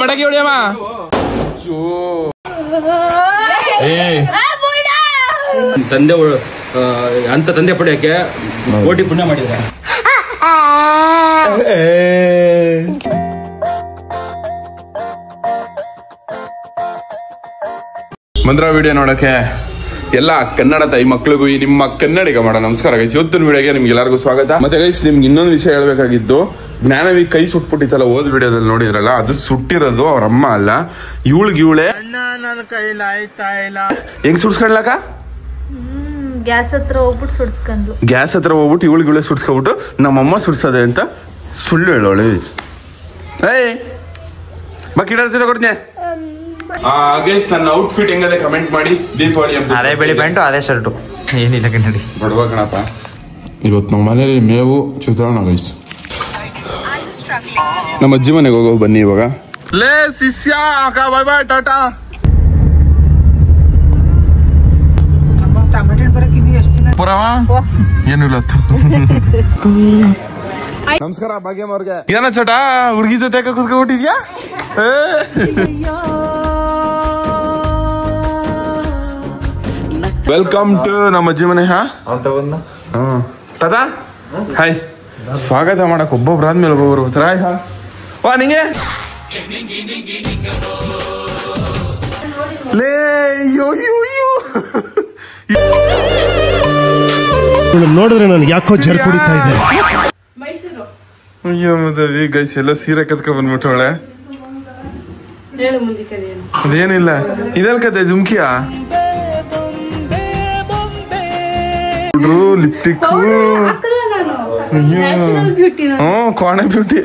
ಬಡಗಿ ಹೊಡಿಯಮ್ಮ. ತಂದೆ ಅಂತ ತಂದೆ ಪಡೆಯಕ್ಕೆ ಕೋಟಿ ಪುಣ್ಯ ಮಾಡಿದ್ರೆ. ಮಂದ್ರ ವಿಡಿಯೋ ನೋಡಕ್ಕೆ ಎಲ್ಲ ಕನ್ನಡ ತಾಯಿ ಮಕ್ಳಿಗೂ ಈ ನಿಮ್ಮ ಕನ್ನಡಿಗ ಮಾಡೋ ನಮಸ್ಕಾರ ಗೈಸ್. ಇವತ್ತಿನ ವಿಡಿಯೋಗೆ ನಿಮ್ಗೆ ಎಲ್ಲರಿಗೂ ಸ್ವಾಗತ. ಮತ್ತೆ ಗೈಸ್ ನಿಮ್ಗೆ ಇನ್ನೊಂದು ವಿಷಯ ಹೇಳ್ಬೇಕಾಗಿದ್ದು, ಜ್ಞಾನವಿ ಕೈ ಸುಟ್ಬಿಟ್ಟಿತ್ತಲ್ಲ ಓದ್ ವಿಡಿಯೋದಲ್ಲಿ ನೋಡಿದ್ರಲ್ಲ, ಅದು ಸುಟ್ಟಿರೋದು ಅವ್ರ ಅಮ್ಮ ಅಲ್ಲ, ಇವಳೆ ಹೆಂಗ್ ಸುಡ್ಸ್ಕೊಂಡ್ಲಕ್ಕ? ಗ್ಯಾಸ್ ಹತ್ರ ಹೋಗ್ಬಿಟ್ಟು ಸುಡ್ಸ್ಕೊಂಡ್ಲು. ಗ್ಯಾಸ್ ಹತ್ರ ಹೋಗ್ಬಿಟ್ಟು ಇವಳೆ ಸುಡ್ಸ್ಕೊಬಿಟ್ಟು ನಮ್ಮಮ್ಮ ಸುಡ್ಸೋದೆ ಅಂತ ಸುಳ್ಳು ಹೇಳೋಳು. ಬಕ್ಕಿಡ ಕೊಡ್ತೀನಿ. ಗೈಸ್ ನನ್ನ ಔಟ್ಫಿಟ್ ಹೆಂಗದೆ ಕಮೆಂಟ್ ಮಾಡಿ. ದೀಪಾವಳಿ ಅದೇ ಬಿಳಿ ಪ್ಯಾಂಟು ಅದೇ ಶರ್ಟು, ಏನಿಲ್ಲ ಕನ್ನಡಿ ನೋಡ್ಬಾ ಕಣಪ್ಪ. ಇವತ್ತು ನಮ್ಮ ಮನೇಲಿ ಮೇವು ಚಿತ್ರಾನ್ನ ಗೈಸ್. ನಮ್ಮ ಅಜ್ಜಿ ಮನೆಗೆ ಹೋಗೋ ಬನ್ನಿ ಇವಾಗ. ಲೇ ಶಿಷ್ಯ ಬಾಯ್ ಬಾಯ್ ಟಾಟಾ. ಪುರವ ಏನಿಲ್ಲ. ನಮಸ್ಕಾರ ಭಾಗ್ಯಮ್ಮ ಅವ್ರಿಗೆ. ಏನ ಚಟ ಹುಡುಗಿ ಜೊತೆ ಕುತ್ಕೊಂಡ್ಬಿಟ್ಟಿದ್ಯಾ? ವೆಲ್ಕಮ್ ಟು ನಮ್ಮ ಅಜ್ಜಿ ಮನೆ. ತದಾ ಹಾಯ್. ಸ್ವಾಗತ ಮಾಡಕ್ ಒಬ್ಬೊಬ್ರಾದ್ಮೇಲೆ ಒಬ್ಬೊಬ್ರು ಬರ್ತಾರೆ. ಹಾಯ್ ಹಾ ವಾ ನಿಂಗೆ ಲೇ ನೋಡಿದ್ರೆ ನನಗೆ ಯಾಕೋ ಜರ್ ಕುಡಿತಾ ಇದೆ. ಅಯ್ಯೋ ಮದವಿ ಗೈಸ್ ಎಲ್ಲ ಸೀರೆ ಕತ್ಕೊಂಡ್ ಬಂದ್ಬಿಟ್ಟವಳೆ. ಅದೇನಿಲ್ಲ ಇದೆಲ್ಲ ಕತೆ ಜುಮ್ಕಿಯಾ ಲಿಪ್ಟಿಕ್ ಕೋಣೆ ಬ್ಯೂಟಿ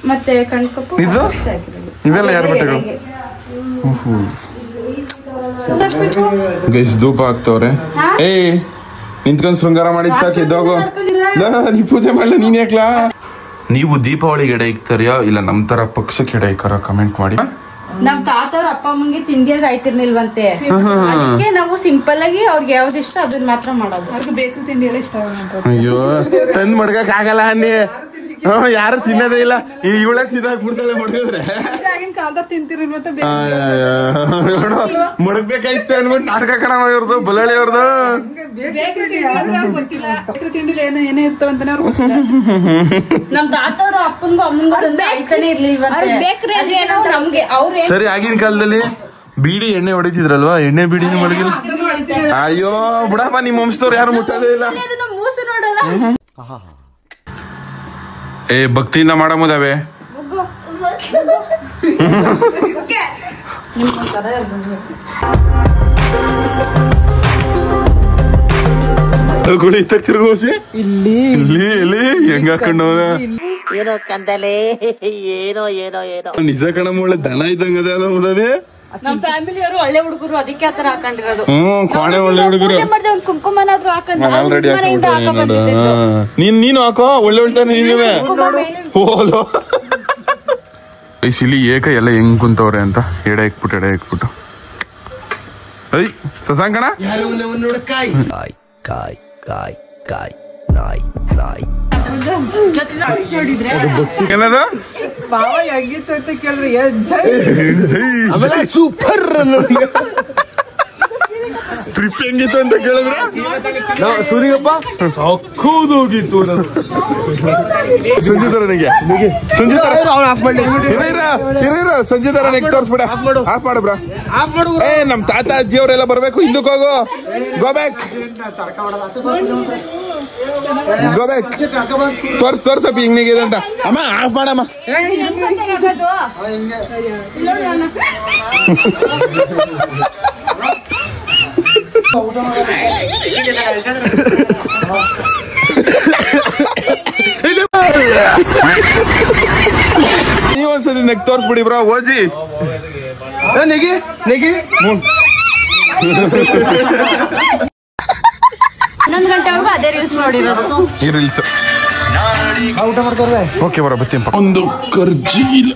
ಮತ್ತೆ ಕಣ್ಕಪ್ಪು ಇದು ಇವೆಲ್ಲ ಯಾರ ಬಟ್ಟೆಗಳು? ಗೈಸ್ ಧೂಪ ಹಾಕ್ತವ್ರೆ. ನಿಂತ್ಕೊಂಡ್ ಶೃಂಗಾರ ಮಾಡಿದ್ ಸಾಕು ಇದ್ದೋಗು. ನೀ ಪೂಜೆ ಮಾಡ್ಲ ನೀನ್ ಯಾಕ್ಲಾ? ನೀವು ದೀಪಾವಳಿಗೆ ಎಡೆ ಇಕ್ತಾರ್ಯಾ ಇಲ್ಲ ನಮ್ ತರ ಪಕ್ಷಕ್ಕೆ ಎಡೆ ಇಕ್ಕಾರ ಕಮೆಂಟ್ ಮಾಡಿ. ನಮ್ ತಾತವ್ರ ಅಪ್ಪ ಅಮ್ಮಂಗೆ ತಿಂಡಿ ಅಂದ್ರೆ ಆಯ್ತಿರ್ನಿಲ್ವಂತೆ, ಅದಕ್ಕೆ ನಾವು ಸಿಂಪಲ್ ಆಗಿ ಅವ್ರಿಗೆ ಯಾವ್ದು ಇಷ್ಟ ಅದನ್ನ ಮಾತ್ರ ಮಾಡೋದು. ಅವ್ರಿಗೆ ಬೇಸಿಗೆ ತಿಂಡಿ ಎಲ್ಲ ಇಷ್ಟ. ಅಯ್ಯೋ ತಂದ್ ಮಡ್ಗಕ್ ಆಗಲ್ಲ ಅನ್ನಿ. ಯಾರು ತಿನ್ನೋದೇ ಇಲ್ಲ. ಇವಳ ತಿಂದಾಕ್ಬಿಡ್ತಾಳೆ ಮಡ್ಗಿದ್ರೆ. ಮಡಗ್ಬೇಕಾಯ್ತು ಅನ್ಬಿಟ್ಟು ನಾಟಕ ಕಣ ಇವ್ರದ್ದು ಬಲಾಳಿ ಅವ್ರದ್ದು. ನಮ್ ತಾತವ್ರ ಅಪ್ಪನ್ಗೂ ಅಮ್ಮನ್ಗೂ ಆಯ್ತಾನೆ ಇರ್ಲಿಲ್ವಂತೆ. ಸರಿ ಆಗಿನ ಕಾಲದಲ್ಲಿ ಬೀಡಿ ಎಣ್ಣೆ ಹೊಡಿತಿದ್ರಲ್ವಾ? ಎಣ್ಣೆ ಬೀಡಿನ ಮಡಗಿಲ್ಲ. ಅಯ್ಯೋ ಬಿಡಪ್ಪ, ನಿಮ್ಮ ವಂಶದವ್ರು ಯಾರು ಮುಟ್ಟೋದೇ ಇಲ್ಲ. ಮೂಸು ನೋಡಲ್ಲ. ಭಕ್ತಿಯಿಂದ ಮಾಡಮುದಾವೆ. ತಿರುಗೋಸಿ ಇಲ್ಲಿ ಇಲ್ಲಿ ಇಲ್ಲಿ ಹೆಂಗ ಹಾಕೊಂಡವ ಏನೋ ಕಂದಲೆ ಏನೋ ಏನೋ ಏನೋ ನಿಜ ಕಣ ಒಳ್ಳೆ ದನ ಇದ್ದಂಗ ಅದ ಮುದಾವೆ. ನಮ್ ಫ್ಯಾಮಿಲಿಯವರು ಒಳ್ಳೆ ಹುಡುಗರು, ಅದಕ್ಕೆ ಆತರ ಹಾಕೊಂಡಿರೋದು. ಕೋಣೆ ಒಳ್ಳೆ ಹುಡುಗರು. ಕುಂಕುಮನಾದ್ರು ನೀನು ಹಾಕೋ ಒಳ್ಳೆ ಉಳ್ತಾನೆ ನೀನುವೆ. ಓಲೋ ಇಲ್ಲಿ ಏಕ ಎಲ್ಲ ಹೆಂಗ್ ಕುಂತವ್ರೆ ಅಂತ ಎಡೆ ಇಕ್ಬಿಟ್ಟು ಐ ಸಸಾಂಕಣ ಕಾಯ್ ಕಾಯ್ ಕಾಯ್ ಕಾಯ್ ನಾಯ್ ನಾಯ್ ಏನದ ಬಾವ ಹೆಂಗಿತ್ತು ಅಂತ ಕೇಳಿದ್ರೆ ಸೂಪರ್ ಟ್ರಿಪ್ ಹೆಂಗಿತ್ತು ಅಂತ ಕೇಳಿದ್ರೆ ಸೂರಿಗಪ್ಪ ಸಾಕೋದೋಗಿತ್ತು. ಸಂಜೀತರನಿಗೆ ಸಂಜೀತರ ನೆಕ್ ತೋರ್ಸ್ಬಿಡ. ಆಫ್ ಮಾಡು ಬ್ರಾ. ನಮ್ ತಾತ ಅಜ್ಜಿ ಅವರೆಲ್ಲ ಬರ್ಬೇಕು. ಹಿಂದಕ್ಕೆ ಹೋಗು. ಗೋಬ್ಯಾಕ್ ತೋರ್ಸಪ್ಪ ಹಿಂಗಿದೆ ಅಂತ. ಅಮ್ಮ ಆಫ್ ಮಾಡಮ್ಮ. ನೀವೊಂದ್ಸತಿ ನೆಕ್ ತೋರ್ಸ್ಬಿಡಿ ಬ್ರಾ. ಓಜಿ ನೆಗಿ ನೆಗಿ 11 ಗಂಟೆವರೆಗೂ ಅದೇ ರೀಲ್ಸ್ ನೋಡಿರೋದು. ಈ ರೀಲ್ಸ್ ಊಟ ಮಾಡ್ತಾರೆ. ಓಕೆ ಬರ ಬತ್ತಿ ಒಂದು ಕರ್ಜೀಲ್.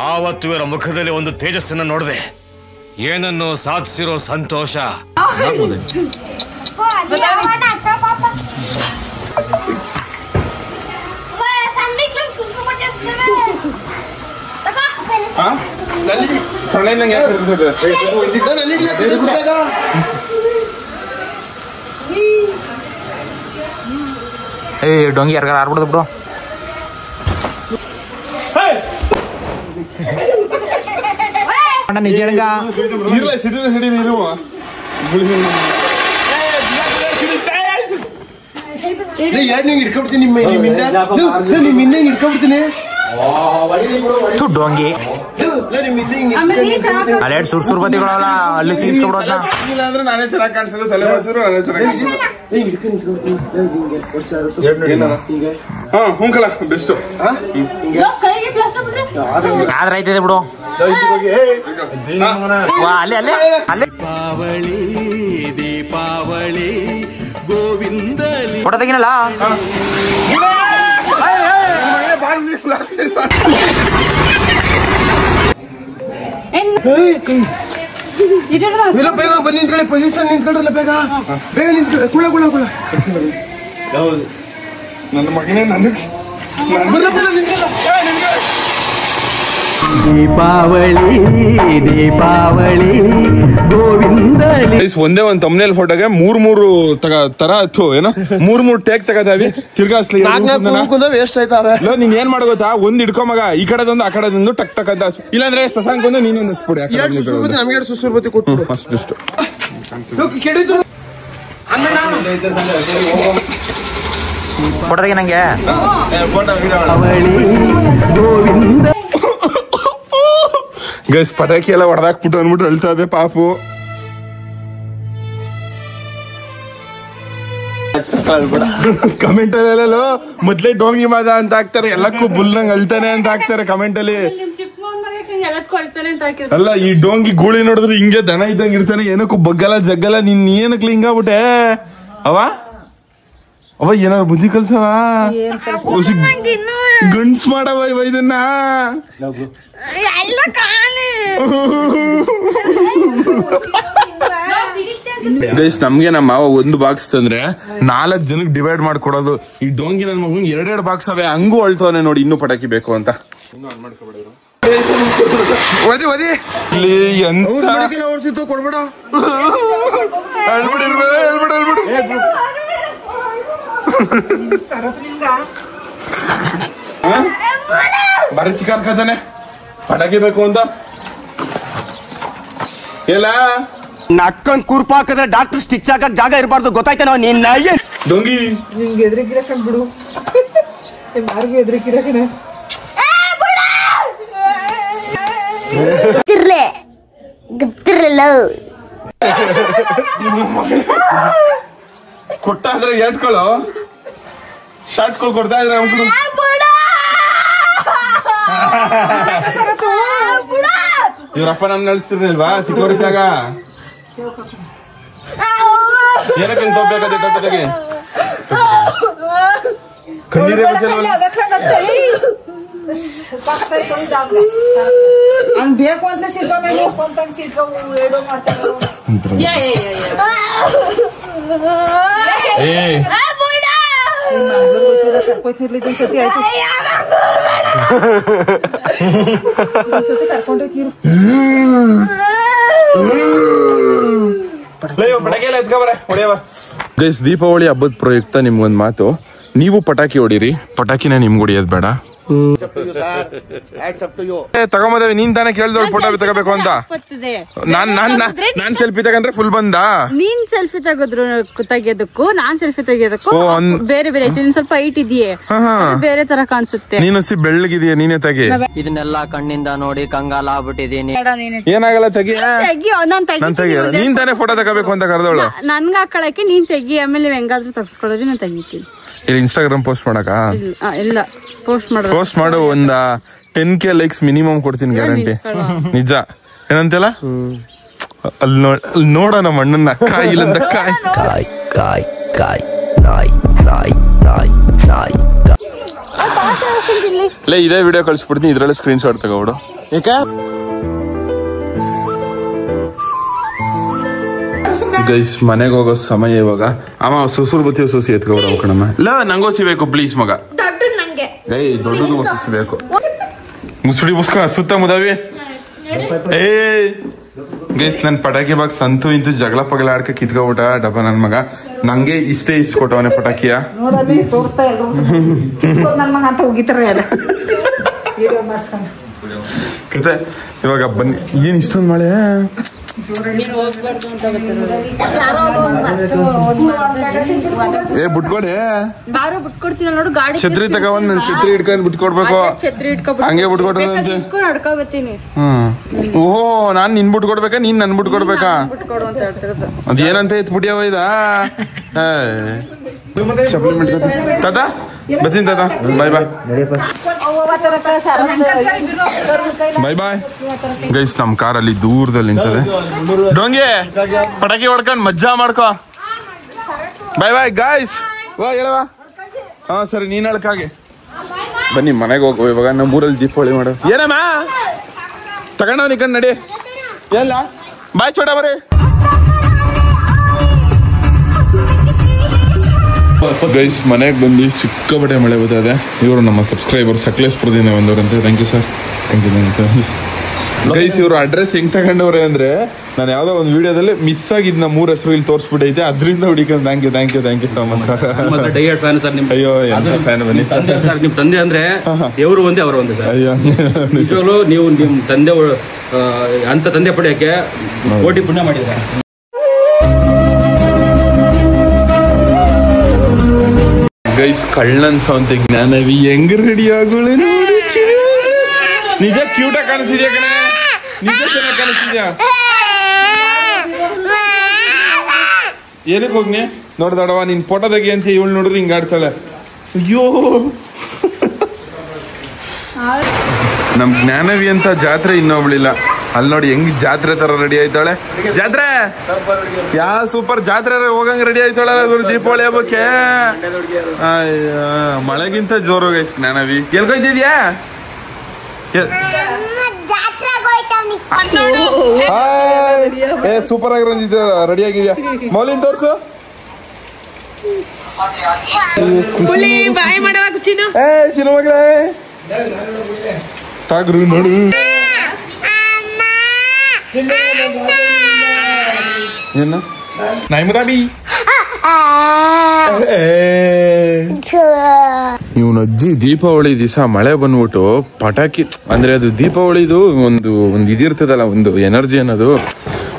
ಆವತ್ತು ಇವರ ಮುಖದಲ್ಲಿ ಒಂದು ತೇಜಸ್ಸನ್ನು ನೋಡಿದೆ. ಏನನ್ನು ಸಾಧಿಸಿರೋ ಸಂತೋಷ. ಡೊಂಗಿ ಯಾರಿಗಾರ ಆಡ್ಬಿಡ್ದು ಬಿಡು. ನಿಜ ಇಟ್ಕೊಬಿಡ್ತೀನಿ ಇಟ್ಕೊಬಿಡ್ತೀನಿ ಡೊಂಗಿ ಅಲ್ಲೆರಡು ಸುರ್ ಬತ್ತಿಗಳಲ್ಲ ಅಲ್ಲಿ ಸಿಗಿಸ್ಕೊಬಿಡೋದ. ಅಂದ್ರೆ ನಾನೇ ಚೆನ್ನಾಗಿ ಕಾಣಿಸೋದು ತಲೆ ಬಸರು ನಾನೇ ಚೆನ್ನಾಗಿ. ಹುಂಕಲ ಬೆಸ್ಟ್ ಆದ್ರೆ ಆಯ್ತದೆ ಬಿಡು. ಅಲ್ಲೇ ಅಲ್ಲೇ ಅಲ್ಲೇ ದೀಪಾವಳಿ ಗೋವಿಂದಲಿ ಫೋಟೋ ತೆಗಿನಲ್ಲ. ಬೇಗ ಬನ್ನಿ ನಿಂತ್ಕೊಳ್ಳಿ, ಪೊಸಿಷನ್ ನಿಂತ್ಕೊಳ್ರಲ್ಲ, ಬೇಗ ಬೇಗ ನಿಂತ್ಕೊಳ್ಳಿ. ಕುಳ ಕುಳ ಕುಳ ನನ್ನ ಮಗನೇ ನನಗೆ ದೀಪಾವಳಿ ದೀಪಾವಳಿ ಗೋವಿಂದಲಿ. ಒಂದೇ ಒಂದ್ ತಮ್ನೇಲ್ ಫೋಟೋಗೆ ಮೂರು ತರ ಏನೋ ಮೂರ್ ಟೇಕ್ ತಗದಾವಿ. ತಿರ್ಗಾಸ್ಲಿ ವೇಸ್ಟ್ ಆಯ್ತಾವೆ. ನೀನ್ ಏನ್ ಮಾಡೋ ಗೊತ್ತಾ, ಒಂದ್ ಇಡ್ಕೊಂಬಗ ಈ ಕಡೆದೊಂದು ಆ ಕಡೆದೊಂದು ಟಕ್ ಟಕ್ ಅಂತ. ಇಲ್ಲಾಂದ್ರೆ ಸಸಾಂಕೊಂದು ನೀನೊಂದು ಹಸ್ಬಿಡಿ. ನಮ್ಗೆ ಸುಸುರ್ಬತ್ತಿ ಕೊಟ್ಟು ಅಷ್ಟು ಕೆಡಿದ್ರು ಫೋಟೋ ತೆಗಿ ನಂಗೆ. ಗೈಸ್ ಪಟಾಕಿ ಎಲ್ಲ ಹೊಡೆದಾಕ್ಬಿಟ್ಟು ಅಂದ್ಬಿಟ್ಟು ಹೇಳ್ತಾ ಇದೆ ಪಾಪು. ಕಮೆಂಟ್ ಅಲ್ಲೆಲ್ಲ ಮೊದ್ಲೇ ಡೋಂಗಿ ಮಾದ ಅಂತ ಹಾಕ್ತಾರೆ, ಎಲ್ಲಕ್ಕೂ ಬುಲ್ನಂಗ್ ಅಳ್ತಾನೆ ಅಂತ ಹಾಕ್ತಾರೆ ಕಮೆಂಟ್ ಅಲ್ಲಿ. ಅಲ್ಲ ಈ ಡೋಂಗಿ ಗೂಳಿ ನೋಡಿದ್ರೆ ಹಿಂಗೆ ದನ ಇದ್ದಂಗ ಇರ್ತಾನೆ, ಏನಕ್ಕೂ ಬಗ್ಗಲ್ಲ ಜಗ್ಗಲ್ಲ. ನಿನ್ ಏನಕ್ಕೆ ಹಿಂಗಾಗ್ಬಿಟ್ಟೆ ಅವ ಅವ ಏನಾರು ಬುದ್ಧಿ ಕಲ್ಸವ, ಗಂಡ್ಸ್ ಮಾಡವ ಇವ ಇದನ್ನ. ಗೈಸ್ ನಮ್ಗೆ ನಮ್ಮ ಮಾವ ಒಂದು ಬಾಕ್ಸ್ ತಂದ್ರೆ 4 ಜನಕ್ಕೆ ಡಿವೈಡ್ ಮಾಡ್ಕೊಡೋದು. ಈ ಡೋಂಗಿ ನನ್ ಮಗನ್ 2 ಬಾಕ್ಸ್ ಅವೇ, ಹಂಗೂ ಅಳ್ತವನೆ ನೋಡಿ ಇನ್ನೂ ಪಟಾಕಿ ಬೇಕು ಅಂತ. ಇಲ್ಲಿ ಎಂತ ಕೊಡ್ಬೇಡ ಬರೀ ಚಿಕ್ಕರ್ಕತಾನೆ ಪಟಾಕಿ ಬೇಕು ಅಂತ ಎಲ್ಲ ನಕ್ಕೊಂಡ್ ಕೂರ್ಪ ಹಾಕಿದ್ರೆ ಡಾಕ್ಟರ್ ಸ್ಟಿಚ್ ಹಾಕಕ್ ಜಾಗ ಇರಬಾರ್ದು, ಗೊತ್ತಾಯ್ತೇನೋ ನಿನ್ ನಾಯಿಗೆ. ಡೊಂಗಿ ನಿಂಗೆ ಎದ್ರಿಗಿರಕಂಡ್ ಬಿಡು, ಮಾರ್ಗು ಎದ್ರಿಗಿರಕಣ. ಕೊಟ್ಟ ಅಂದ್ರೆ ಏಟ್ಕೊಳ್ಳೋ ಶಾರ್ಟ್ಗಳು ಕೊಡ್ತಾ ಇದ್ರೆ ಇವ್ರಪ್ಪ ನಮ್ ನಡೆಸ್ತಿರ್ಲಿಲ್ವಾ ಚಿಕ್ಕವರಿದ್ದಾಗ? ಏನಕ್ಕೆ ತೋಗ್ಬೇಕಾದ್ರೆ ಟೊಪ್ಪದಾಗೆ ಕಣ್ಣೀರೇ ಬರ್ತಿಲ್ವಲ್ಲ? ಹಂಗ್ ಬೇಕು ಅಂತ ಸತಿ ಆಯ್ತು ಕರ್ಕೊಂಡೋಗಿರು. ಗೈಸ್ ದೀಪಾವಳಿ ಹಬ್ಬದ ಪ್ರಯುಕ್ತ ನಿಮ್ಗೊಂದ್ ಮಾತು, ನೀವು ಪಟಾಕಿ ಹೊಡೀರಿ, ಪಟಾಕಿನ ನಿಮ್ಗೆ ಹೊಡಿಯೋದ್ ಬೇಡ. ತಗೊಂಬದೇವಿ, ನೀನ್ ತಾನೇ ಕೇಳ್ದವಳು ಫೋಟೋ ತಗೋಬೇಕು ಅಂತ. ನಾನ್ ಸೆಲ್ಫಿ ತಗಂದ್ರೆ ಫುಲ್ ಬಂದ. ನೀನ್ ಸೆಲ್ಫಿ ತೆಗಿಯೋದಕ್ಕೂ ನಾನ್ ಸೆಲ್ಫಿ ತೆಗಿಯೋದಕ್ಕೂ ಬೇರೆ ಬೇರೆ ಐತಿ. ಸ್ವಲ್ಪ ಹೈಟ್ ಇದೆಯೇ, ಬೇರೆ ತರ ಕಾಣಿಸುತ್ತೆ. ನೀನು ಬೆಳ್ಳಗಿದೀಯ, ನೀನೇ ತೆಗಿ. ಇದನ್ನೆಲ್ಲ ಕಣ್ಣಿಂದ ನೋಡಿ ಕಂಗಾಲ ಆಗ್ಬಿಟ್ಟಿದೀನಿ. ಏನಾಗಲ್ಲ ತೆಗಿ, ನೀನ್ ತಾನೇ ಫೋಟೋ ತಗೋಬೇಕು ಅಂತ ಕರೆದವಳು. ನನ್ಗ ಹಾಕೊಳಕ್ಕೆ ನೀನ್ ತೆಗಿ, ಆಮೇಲೆ ಹೆಂಗಾದ್ರೂ ತಗ್ಸ್ಕೊಳ್ಳೋದು ನಾನು ತೆಗಿತೀನಿ. ಇಲ್ಲಿ ಇನ್ಸ್ಟಾಗ್ರಾಮ್ ಪೋಸ್ಟ್ ಮಾಡಕ ಇಲ್ಲ ಪೋಸ್ಟ್ ಮಾಡು. ಒಂದ 10K ಲೈಕ್ಸ್ ಮಿನಿಮಮ್ ಕೊಡ್ತೀನಿ ಗ್ಯಾರಂಟಿ. ನಿಜ ಏನಂತೆಲ್ಲ ಅಲ್ಲಿ ನೋಡ ನಮ್ಮ ಅಣ್ಣನ ಕಾಯಿಲಂದ ಕಾಯಿ ಕಾಯಿ ಕಾಯಿ ಕಾಯಿ ನಾಯಿ ನಾಯಿ ನಾಯಿ ನಾಯಿ. ಲೇ ಇದೇ ವಿಡಿಯೋ ಕಳಿಸ್ಬಿಡ್ತೀನಿ, ಇದ್ರಲ್ಲಿ ಸ್ಕ್ರೀನ್ ಶಾಟ್ ತಗೋಬಿಡು. ಗೈಸ್ ಮನೆಗೆ ಹೋಗೋ ಸಮಯ ಇವಾಗ. ಅಮ್ಮ ಸುಸುರು ಬತ್ತಿ ಸೂಸಿ ಎತ್ಕೊಬಿಡ ಕಣಮ್ಮ. ಇಲ್ಲ ನಂಗೋಸಿ ಬೇಕು ಪ್ಲೀಸ್ ಮಗ. ಗೈ ದೊಡ್ಡದು ಸೂಸಿ ಬೇಕು. ಮುಸುಡಿ ಮುಸ್ಕ ಸುತ್ತ ಮುದಾವಿ. ಏ ಗೈಸ್ ನನ್ ಪಟಾಕಿ ಬಾಕ್ಸ್ ಅಂತೂ ಇಂತೂ ಜಗಳ ಪಗಲ ಆಡ್ಕ ಕಿತ್ಕೊಬಿಟ್ಟ ಡಬ್ಬ ನನ್ ಮಗ. ನಂಗೆ ಇಷ್ಟೇ ಇಷ್ಟ ಕೊಟ್ಟವನೆ ಪಟಾಕಿಯ. ಕತೆ ಇವಾಗ ಬನ್ನಿ. ಏನ್ ಇಷ್ಟೊಂದು ಮಳೆ? ಬಿಟ್ಕೊಡಿ ಛತ್ರಿ ತಗೊಂಡ್ ನನ್ ಛತ್ರಿ ಹಿಡ್ಕೊಂಡ್ ಬಿಟ್ಕೊಡ್ಬೇಕು. ಹಂಗೆ ಬಿಟ್ಕೊಡ್ರಂತೆ. ಓಹೋ ನಾನ್ ನಿನ್ ಬಿಟ್ಕೊಡ್ಬೇಕಾ ನೀನ್ ನನ್ ಬಿಟ್ಕೊಡ್ಬೇಕಾ? ಅದೇನಂತ ಎತ್ಬಿಟ್ಟಿಯವ ಇದ ಸಪ್ಲಿಮೆಂಟ್ ತಾತ ಬರ್ತೀನಿ ತಾತ. ಬಾಯ್ ಬಾಯ್ ಬಾಯ್ ಬಾಯ್. ಗೈಸ್ ನಮ್ ಕಾರಲ್ಲಿ ದೂರದಲ್ಲಿ ನಿಂತದೆ. ಡೋಂಗೆ ಪಟಾಕಿ ಹೊಡ್ಕೊಂಡ್ ಮಜ್ಜಾ ಮಾಡ್ಕೊ. ಬಾಯ್ ಬಾಯ್ ಗಾಯ್ಸ್. ವಾ ಹೇಳವಾ? ಹಾ ಸರಿ ನೀನ್ ಹೇಳ್ಕಾಗೆ ಬನ್ನಿ ಮನೆಗೆ ಹೋಗುವ ಇವಾಗ. ನಮ್ಮೂರಲ್ಲಿ ದೀಪಾವಳಿ ಮಾಡೋ ಏನಮ್ಮ ತಗೊಂಡವ್ ನಿಕಂಡ್ ನಡಿ. ಎಲ್ಲ ಬಾಯ್ ಚೋಟ ಬರ್ರಿ. ಗೈಸ್ ಮನೆಗೆ ಬಂದು ಸಿಕ್ಕಾಪಟ್ಟೆ ಮಳೆ ಬರ್ತದೆ. ಇವರು ನಮ್ಮ ಸಬ್ಸ್ಕ್ರೈಬರ್ ಸಕಲೇಶ್ಪುರದಿಂದ ಬಂದವರಂತೆ. Thank you sir. Thank you sir. Guys ಇವರು ಅಡ್ರೆಸ್ ಹೆಂಗ್ ತಗೊಂಡವ್ರೆ ಅಂದ್ರೆ ನಾನು ಯಾವ್ದೋ ಒಂದು ವಿಡಿಯೋದಲ್ಲಿ ಮಿಸ್ ಆಗಿದ್ ನಮ್ಮ ಮೂರ್ ಹೆಸರು ಇಲ್ಲಿ ತೋರಿಸ್ಬಿಟ್ಟೈತೆ, ಅದರಿಂದ ಹುಡುಕೊಂಡು thank you thank you thank you so much sir. Tired fan sir ನಿಮ್. ಅಯ್ಯೋ ಫ್ಯಾನ್ ಬನ್ನಿ ಸರ್. ನಿಮ್ ತಂದೆ ಅಂದ್ರೆ ದೇವರು ಒಂದೇ ಅವರು ಒಂದೇ ಸರ್. ಅಯ್ಯೋ ನಿಜವಾಗ್ಲೂ ನೀವು ನಿಮ್ ತಂದೆ ಅಂತ ತಂದೆ ಪಡೆಯಕ್ಕೆ ಕೋಟಿ ಪುಣ್ಯ ಮಾಡಿದ್ರೆ. ಗೈಸ್ ಕಳ್ಳನ್ ಸೌಂತ ಜ್ಞಾನವಿ ಹೆಂಗ್ ರೆಡಿ ಆಗೋಳೆ ನೋಡಿ. ನಿಜ ಕ್ಯೂಟ್ ಆಗಿ ಕಾಣಿಸ್ತಿದ್ಯಾ ಕಣೆ, ನಿಜ ಚೆನ್ನಾಗಿ ಕಾಣಿಸ್ತಿದ್ಯಾ. ಏನಕ್ಕೆ ಹೋಗ್ನಿ ನೋಡ್ದಾಡವ ನೀನ್ ಫೋಟೋ ತೆಗಿ ಅಂತ ಇವಳು ನೋಡ್ರಿ ಹಿಂಗ ಆಡ್ತಾಳೆ. ಅಯ್ಯೋ ನಮ್ ಜ್ಞಾನವಿ ಅಂತ ಜಾತ್ರೆ ಇನ್ನೊಬ್ಳಿಲ್ಲ. ಅಲ್ಲಿ ನೋಡಿ ಹೆಂಗ್ ಜಾತ್ರೆ ತರ ರೆಡಿ ಆಯ್ತಾಳೆ. ಜಾತ್ರೆ ಯಾ ಸೂಪರ್ ಜಾತ್ರೆ ಹೋಗಂಗ್ ರೆಡಿ ಆಯ್ತಾಳೆ ದೀಪಾವಳಿ ಹಬ್ಬಕ್ಕೆ. ಮಳೆಗಿಂತ ಜೋರು ಗೈಸ್ ಜ್ಞಾನವಿ. ಎಲ್ಗೋಯ್ತಿದ್ಯಾ? ಏ ಸೂಪರ್ ಆಗಿ ಬಂದಿದ್ದ ರೆಡಿ ಆಗಿದ್ಯಾ? ಮೌಲಿನ್ ತೋರ್ಸು. ಏ ಚಿನ್ನ ಮಗಳೇ ತಾಗ್ರು ನೋಡು. ಏನು ನಾಯಿಮುದಾಬಿ ಇವನ ಅಜ್ಜಿ ದೀಪಾವಳಿ ದಿವಸ ಮಳೆ ಬಂದ್ಬಿಟ್ಟು ಪಟಾಕಿ ಅಂದ್ರೆ ಅದು ದೀಪಾವಳಿದು ಒಂದು ಇದಿರ್ತದಲ್ಲ ಒಂದು ಎನರ್ಜಿ ಅನ್ನೋದು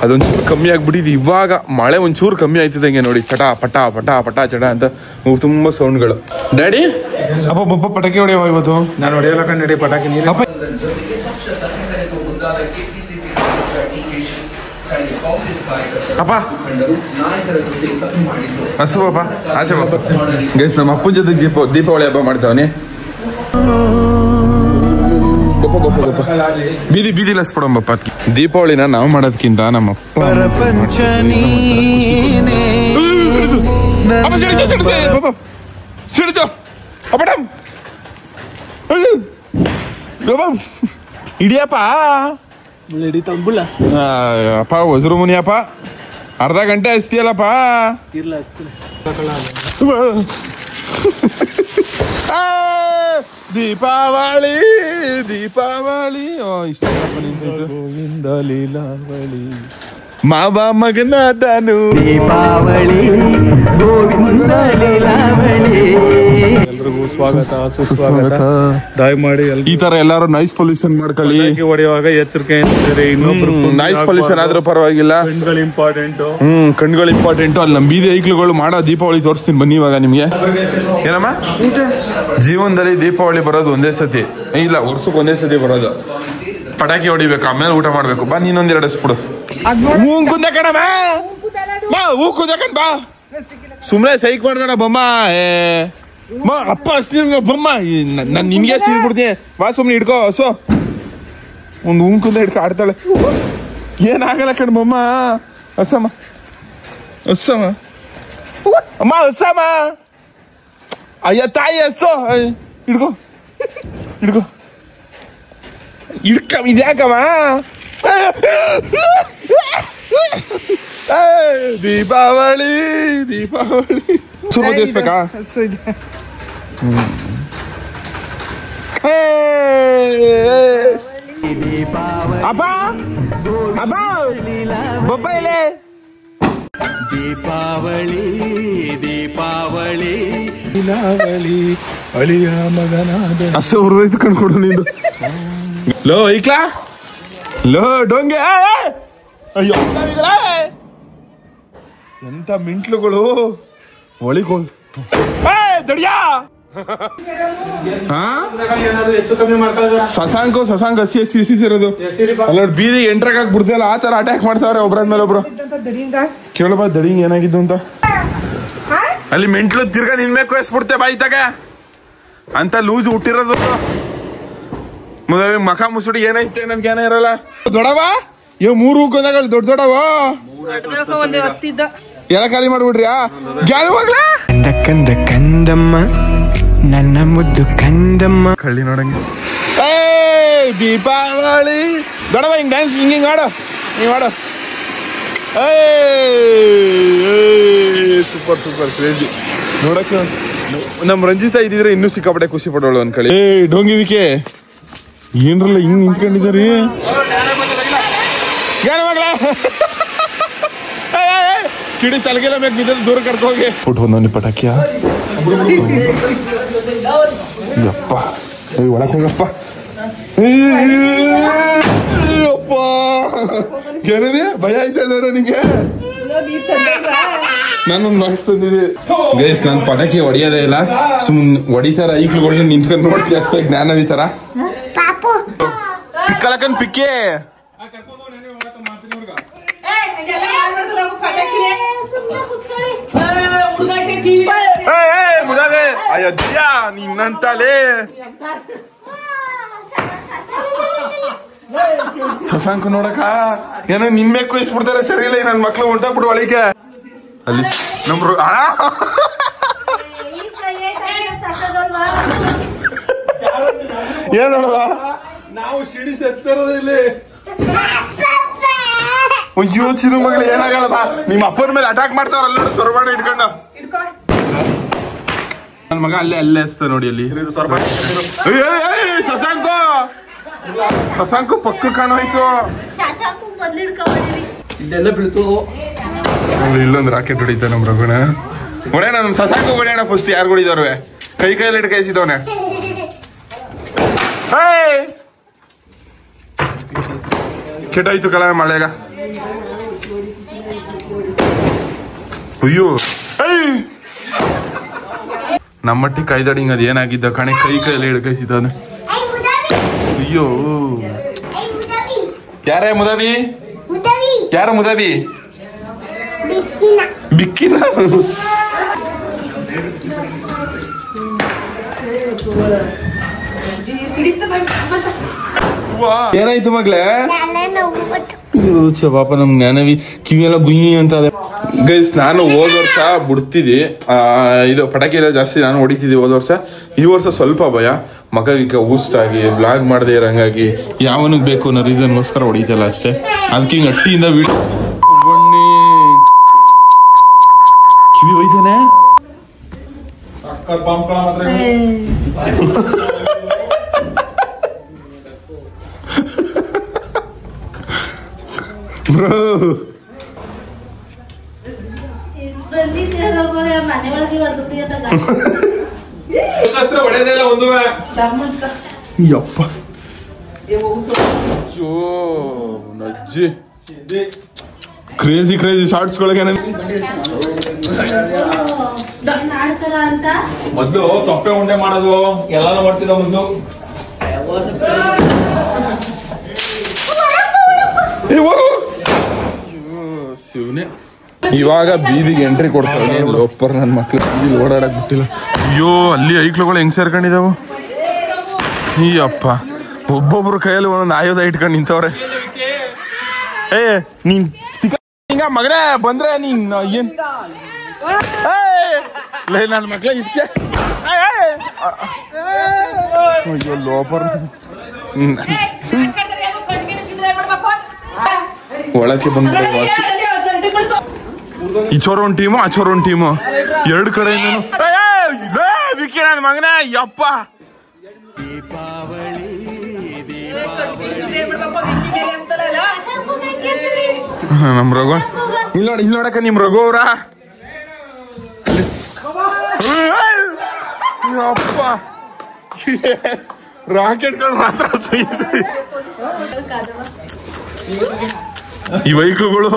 ಅದೊಂಚೂರು ಕಮ್ಮಿ ಆಗ್ಬಿಟ್ಟಿದ್. ಇವಾಗ ಮಳೆ ಒಂಚೂರು ಕಮ್ಮಿ ಆಯ್ತಿದಂಗೆ ನೋಡಿ ಚಟ ಪಟ ಪಟ ಪಟ ಚಟ ಅಂತ ತುಂಬಾ ಸೌಂಡ್ಗಳು. ಡ್ಯಾಡಿ ಅಪ್ಪ ಬಪ್ಪ ಪಟಾಕಿ ಹೊಡೆಯವ ಇವತ್ತು? ನಾನು ಹೊಡೆಯಲ್ಲ ಕಣ್ಣಡಿ ಪಟಾಕಿ. ನೀರು ಅಪ್ಪ ಹಸು ಪಾಪ ಆಚೆ ಪಾಪ. ಗೈಸ್ ನಮ್ಮ ಅಪ್ಪನ ಜೊತೆ ದೀಪಾವಳಿ ಹಬ್ಬ ಮಾಡ್ತಾವನಿ. ಗೊಪ್ಪ ಗೊಪ್ಪ ಗೊಪ್ಪ ಬೀದಿ ಬೀದಿ ಲಸ್ಬಿಡಂಬಪ್ಪ. ದೀಪಾವಳಿನ ನಾವು ಮಾಡೋದಕ್ಕಿಂತ ನಮ್ಮ ಅಪ್ಪ ಇಡಿಯಪ್ಪ ಅಪ್ಪ ಹೊಸರು ಮುನಿಯಪ್ಪ ಅರ್ಧ ಗಂಟೆ ಹಚ್ತಿಯಲ್ಲಪ್ಪ. ದೀಪಾವಳಿ ದೀಪಾವಳಿ ಗೋವಿಂದ ಲೀಲಾವಳಿ ಮಾವ ಮಗನಾದನು ದೀಪಾವಳಿ ಗೋವಿಂದ ಲೀಲಾವಳಿ. ಎಲ್ರಿಗೂ ಸ್ವಾಗತ ಸುಸ್ವಾಗತ. ದಯಮಾಡಿ ಈ ತರ ಎಲ್ಲಾರು ನಾಯ್ಸ್ ಪೊಲ್ಯೂಷನ್ ಮಾಡ್ಕೊಳ್ಳಿ. ಹೊಡೆಯುವಾಗ ಎಚ್ಚರಿಕೆ. ಇನ್ನೊಬ್ರು ನಾಯ್ಸ್ ಪೊಲ್ಯೂಷನ್ ಆದ್ರೂ ಪರವಾಗಿಲ್ಲ. ಕಣ್ಗಳು ಇಂಪಾರ್ಟೆಂಟ್. ಕಣ್ಗಳು ಇಂಪಾರ್ಟೆಂಟ್. ಅಲ್ಲಿ ನಮ್ಮ ಬೀದಿ ಐಕ್ಳುಗಳು ಮಾಡೋ ದೀಪಾವಳಿ ತೋರಿಸ್ತೀನಿ ಬನ್ನಿ ಇವಾಗ ನಿಮ್ಗೆ. ಏನಮ್ಮ ಜೀವನದಲ್ಲಿ ದೀಪಾವಳಿ ಬರೋದು ಒಂದೇ ಸತಿ ಇಲ್ಲ, ವರ್ಷಕ್ಕೆ ಒಂದೇ ಸತಿ ಬರೋದು. ಪಟಾಕಿ ಹೊಡಿಬೇಕು, ಆಮೇಲೆ ಊಟ ಮಾಡ್ಬೇಕು. ಬಾ ನೀನೊಂದೆರಡು ಎಸ್ಬಿಡು. ಹೂ ಕುಂದ ಕಣಮ್ಮ ಬಾ, ಹೂ ಕುಂದ ಕಣ್ ಬಾ. ಸುಮ್ನೆ ಸೈಕ್ ಮಾಡ್ಬೇಡ ಬಮ್ಮ. ಅಪ್ಪ ಹಸ್ತೀನಿ ಬಮ್ಮ ನಾನು ನಿನ್ಗೆ ಸೀರೆ ಕೊಡ್ತೀನಿ ಬಾ ಸುಮ್ನೆ ಹಿಡ್ಕೋ ಹಸು ಒಂದು ಉಂಕುಂದ ಹಿಡ್ಕೊ ಆಡ್ತಾಳೆ ಏನಾಗಲ್ಲ ಕಣ್ ಬಮ್ಮ ಹಸಮ್ಮ ಹಸಮ್ಮ ಅಮ್ಮ ಹಸಮ್ಮ ಅಯ್ಯ ತಾಯಿ ಹಸು ಹಿಡ್ಕೋ ಹಿಡ್ಕೋ ಹಿಡ್ಕ ಇದ್ಯಾಕಮ್ಮ ದೀಪಾವಳಿ ದೀಪಾವಳಿ ಸುಮ್ಮ ತಿಳಿಸ್ಬೇಕಾ ಅಪ್ಪ ಅಪ್ಪ ಬೊಬ್ಬ ಇಲ್ಲೇ ದೀಪಾವಳಿ ದೀಪಾವಳಿ ಲೀಲಾವಳಿ ಅಳಿಯ ಮಗನಾದ ಹಸು ಹುರಿದೈತು ಕಣ್ಕೊಡು ನೀನು ಲೋ ಐಕ್ಲಾ ಲೋ ಡೊಂಗೆ ಅಯ್ಯೋ ಎಂತ ಮಿಂಟ್ಲುಗಳು ಒಳಿಗೋ ದಡಿಯಾ ಸಸಾಂಕ ಹಸಿ ಹಸಿ ಹಸಿತಿರೋದು ಅಲ್ಲ ಬೀದಿ ಎಂಟ್ರಾಗ ಬಿಡ್ದಲ್ಲ ಆ ತರ ಅಟ್ಯಾಕ್ ಮಾಡ್ತಾವ್ರೆ ಒಬ್ರಂದ್ಮೇಲೆ ಒಬ್ರು ಕೇಳಬಾ ದಡಿಂಗ್ ಏನಾಗಿದ್ದು ಅಂತ ಅಲ್ಲಿ ಮೆಂಟ್ಲು ತಿರ್ಗಾ ನಿನ್ಬೇಕು ಎಸ್ಬಿಡ್ತೆ ಬಾಯ್ತಾಗ ಅಂತ ಲೂಸ್ ಹುಟ್ಟಿರೋದು ಮಖ ಮುಸುಡಿ ಏನೈತೆ ನನ್ಗೆ ಏನ ಇರಲ್ಲ ದೊಡವ ಇವ್ 3 ಹೂಕೊಂದಾಗ ದೊಡ್ಡ ದೊಡ್ಡವ ಎಲ್ಲ ಖಾಲಿ ಮಾಡ್ಬಿಡ್ರಿ ಕಂದ ಕಂದ ಕಂದಮ್ಮ ನನ್ನ ಮುದ್ದು ಕಂದಮ್ಮ ಕಳ್ಳಿ ನೋಡಂಗೆ ದೀಪಾವಳಿ ದೊಡವ ಹಿಂಗ್ ಡ್ಯಾನ್ಸ್ ಹಿಂಗ್ ಆಡು ನೀವ್ ಆಡು ಸೂಪರ್ ಸೂಪರ್ ಕ್ರೇಜಿ ನೋಡಕ್ಕೆ ನಮ್ ರಂಜಿತಾ ಇದ್ದಿದ್ರೆ ಇನ್ನೂ ಸಿಕ್ಕಾಪಟ್ಟೆ ಖುಷಿ ಪಡೋಳು ಅನ್ಕಳಿ ಡೋಂಗಿವಿಕೆ ಏನ್ರಲ್ಲ ಹಿಂಗ್ ನಿಂತ್ಕೊಂಡಿದಾರಿ ಯಾರ ಮಗಳ ಕಿಡಿ ತಲೆಗೆಲ್ಲ ಬೇಕು ಬಿದ್ದ ದೂರ ಕರ್ಕೋಗಿ ಬಿಟ್ಟು ಬಂದವನಿ ಪಟಾಕಿಯ ಯಪ್ಪ ಒಳಕ್ ಹೋಗಪ್ಪ ಅಪ್ಪ ಏನೇ ಭಯ ಆಯ್ತಲ್ಲ ನನಗೆ ನಾನೊಂದು ಮಾರ್ಕ್ಸ್ ತಂದಿದ್ದೆ ಗೈಸ್ ನಾನು ಪಟಾಕಿ ಹೊಡಿಯೋದೇ ಇಲ್ಲ ಸುಮ್ಮನೆ ಹೊಡಿತಾರ ಈಗ್ಲುಗಳನ್ನ ನಿಂತ್ಕೊಂಡು ನೋಡ್ತೀವಿ ಅಷ್ಟೇ ಜ್ಞಾನ ಈ ತರ ಪಿಕ್ಕಲಕನ್ ಪಿಕ್ಕೆ ಅಯ್ಯ ನಿನ್ನಂತಲೇ ಶಶಾಂಕ ನೋಡಕ ಏನೋ ನಿನ್ನೆ ಕೊಯ್ಸ್ಬಿಡ್ತಾರೆ ಸರಿ ಇಲ್ಲ ನನ್ ಮಕ್ಳು ಹೊಂಟಾಗ್ಬಿಡು ಒಳಗೆ ಅಲ್ಲಿ ನಮ್ರು ಏನಲ್ವಾ ನಾವು ಸಿಡಿ ಸತ್ತಿರೋದು ಇಲ್ಲಿ ಅಯ್ಯೋ ಚಿರು ಮಗಳು ಏನಾಗಲ್ಲ ನಿಮ್ಮ ಅಪ್ಪನ ಮೇಲೆ ಅಟ್ಯಾಕ್ ಮಾಡ್ತಾವ್ರಲ್ಲ ನೋಡಿ ಸ್ವರ್ಬಾಣ ಇಟ್ಕೊಂಡು ನನ್ ಮಗ ಅಲ್ಲೇ ಅಲ್ಲೇ ಹಚ್ತ ನೋಡಿ ಅಲ್ಲಿ ಶಶಾಂಕು ಪಕ್ಕ ಕಾಣೋಯ್ತು ಇದೆಲ್ಲ ಬೀಳ್ತು ಇಲ್ಲೊಂದು ರಾಕೆಟ್ ಹೊಡಿತ ನಮ್ ರಘುಣ ಹೊಡೆಯೋಣ ನಮ್ ಶಶಾಂಕು ಹೊಡೆಯೋಣ ಫಸ್ಟ್ ಯಾರು ಹೊಡಿದವ್ರೆ ಕೈಯಲ್ಲಿ ಇಟ್ಕಾಯಿಸಿದವನೆ ಕೆಟ್ಟಾಯ್ತು ಕಲ ಮಳೆಗ ಅಯ್ಯೋ ನಮ್ಮಟ್ಟಿ ಕೈದಡಿಂಗ್ ಅದ್ ಏನಾಗಿದ್ದ ಕಣೆ ಕೈಯಲ್ಲಿ ಹಿಡ್ಕೈಸಿದವನೆ ಅಯ್ಯೋ ಯಾರೇ ಮುದವಿ ಯಾರ ಮುದವಿ ಬಿಕ್ಕಿನ ಏನಾಯ್ತು ಮಗ್ಲೇ ಪಾಪ ನಮ್ ಜ್ಞಾನವಿ ಕಿವಿಯೆಲ್ಲ ಗುಯಿ ಅಂತ ಗೈಸ್ ನಾನು ಹೋದ ವರ್ಷ ಬಿಡ್ತಿದ್ದಿ ಇದು ಪಟಾಕಿ ಎಲ್ಲ ಜಾಸ್ತಿ ನಾನು ಹೊಡಿತಿದ್ದೆ ಹೋದ ವರ್ಷ ಈ ವರ್ಷ ಸ್ವಲ್ಪ ಭಯ ಮಗ ಈಗ ಊಸ್ಟಾಗಿ ಬ್ಲಾಗ್ ಮಾಡದೆ ಇರಂಗಾಗಿ ಯಾವನಿಗೆ ಬೇಕು ಅನ್ನೋ ರೀಸನ್ಗೋಸ್ಕರ ಹೊಡಿತಲ್ಲ ಅಷ್ಟೇ ಅದಕ್ಕೆ ಹಿಂಗ್ ಅಟ್ಟಿಯಿಂದ ಕಿವಿ ಹೋಯ್ತಾನೆ ಬ್ರೋ ಯಪ್ಪ ನಜ್ಜಿ ಕ್ರೇಜಿ ಕ್ರೇಜಿ ಶಾರ್ಟ್ಸ್ ಗಳಿಗೆ ಮೊದ್ಲು ತೊಪ್ಪೆ ಉಂಡೆ ಮಾಡೋದು ಎಲ್ಲಾನು ಮಾಡ್ತಿದ್ದ ಮೊದ್ಲು ಶಿವನೇ ಇವಾಗ ಬೀದಿಗೆ ಎಂಟ್ರಿ ಕೊಡ್ತಾರೆ ಒಪ್ಪರ್ ನನ್ನ ಮಕ್ಳು ಬೀದಿಗೆ ಓಡಾಡಕ್ ಬಿಟ್ಟಿಲ್ಲ. ಅಯ್ಯೋ ಅಲ್ಲಿ ಐಕ್ಳುಗಳು ಹೆಂಗ್ ಸೇರ್ಕೊಂಡಿದಾವು ಈ ಅಪ್ಪ. ಒಬ್ಬೊಬ್ರು ಕೈಯಲ್ಲಿ ಒಂದೊಂದು ಆಯುಧ ಇಟ್ಕೊಂಡು ನಿಂತವ್ರೆ. ನೀನ್ ಹಿಂಗ ಮಗನೇ ಬಂದ್ರೆ ನೀನ್ ಏನ್ ನನ್ನ ಮಕ್ಳ ಇದಕ್ಕೆ ಅಯ್ಯೋ ಲೋಪರ್ ಒಳಕ್ಕೆ ಬಂದ್ರೆ ಈ ಚೋರ ಒಂದ್ ಟೀಮು ಆ ಚೋರ ಒಂದ್ ಟೀಮು ಎರಡು ಕಡೆ ವಿಕಿ ನನ್ನ ಮಗನೇ ಯಪ್ಪ. ನಮ್ ರಘು ಇಲ್ಲಿ ನೋಡಕ ನಿಮ್ ರಘು ಅವ್ರ ಅಪ್ಪ ರಾಕೆಟ್ಗಳು ಮಾತ್ರ ಈ ವೆಹಿಕಲ್ಗಳು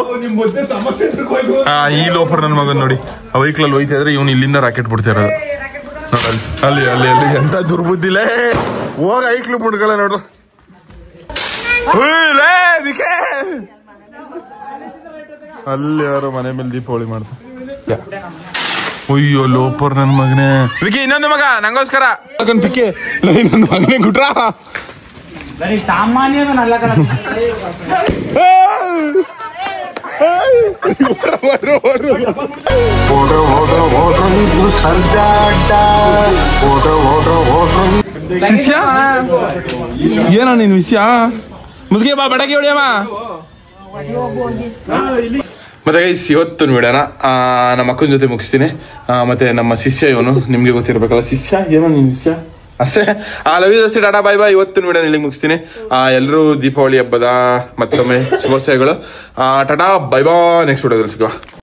ಈ ಲೋಪರ್ ನನ್ ಮಗನ್ ನೋಡಿ ಆ ವೆಹಿಕಲ್ ಹೋಯ್ತಾ ಇದ್ರೆ ಇವ್ನು ಇಲ್ಲಿಂದ ರಾಕೆಟ್ ಬಿಡ್ತಾ ಇರೋದು ನೋಡಲ್ಲಿ. ಅಲ್ಲಿ ಅಲ್ಲಿ ಅಲ್ಲಿ ಎಂತ ದುರ್ಬುದ್ದಿಲೇ ಹೋಗ ಐಕ್ಲು ಮುಡ್ಗಳ ನೋಡು. ಅಲ್ಲಿ ಯಾರು ಮನೆ ಮೇಲೆ ದೀಪಾವಳಿ ಮಾಡ್ತಾರೆ. ಅಯ್ಯೋ ಲೋಪರ್ ನನ್ ಮಗನೇ. ವಿಕಿ ಇನ್ನೊಂದು ಮಗ ನಂಗೋಸ್ಕರ ಪಿಕ್ಕೆ ನನ್ನ ಮಗನೇ ಗುಟ್ರ ಸಾಮಾನ್ಯ ಶಿಷ್ಯ ಏನೋ ನಿನ್ ವಿಷಯ ಮುದ್ಗೆ ಬಾ ಬಡಗಿ ಹೊಡಿಯಮ್ಮ. ಮತ್ತೆ ಗೈಸ್ ಇವತ್ತಿನ ವಿಡಿಯೋನ ನಮ್ಮ ಅಕ್ಕನ ಜೊತೆ ಮುಗಿಸ್ತೀನಿ. ಮತ್ತೆ ನಮ್ಮ ಶಿಷ್ಯ ಇವನು ನಿಮ್ಗೆ ಗೊತ್ತಿರ್ಬೇಕಲ್ಲ. ಶಿಷ್ಯ ಏನೋ ನಿನ್ ವಿಷಯ ಅಷ್ಟೇ. ಲವ್ ಯು ಜಾಸ್ತಿ ಟಾಟಾ ಬಾಯ್ ಬಾಯ್. ಇವತ್ತಿನ ವಿಡಿಯೋನ ಇಲ್ಲಿಗೆ ಮುಗಿಸ್ತೀನಿ. ಎಲ್ಲರೂ ದೀಪಾವಳಿ ಹಬ್ಬದ ಮತ್ತೊಮ್ಮೆ ಶುಭಾಶಯಗಳು. Tata bye bye. ನೆಕ್ಸ್ಟ್ ವಿಡಿಯೋದಲ್ಲಿ ಸಿಗುವ.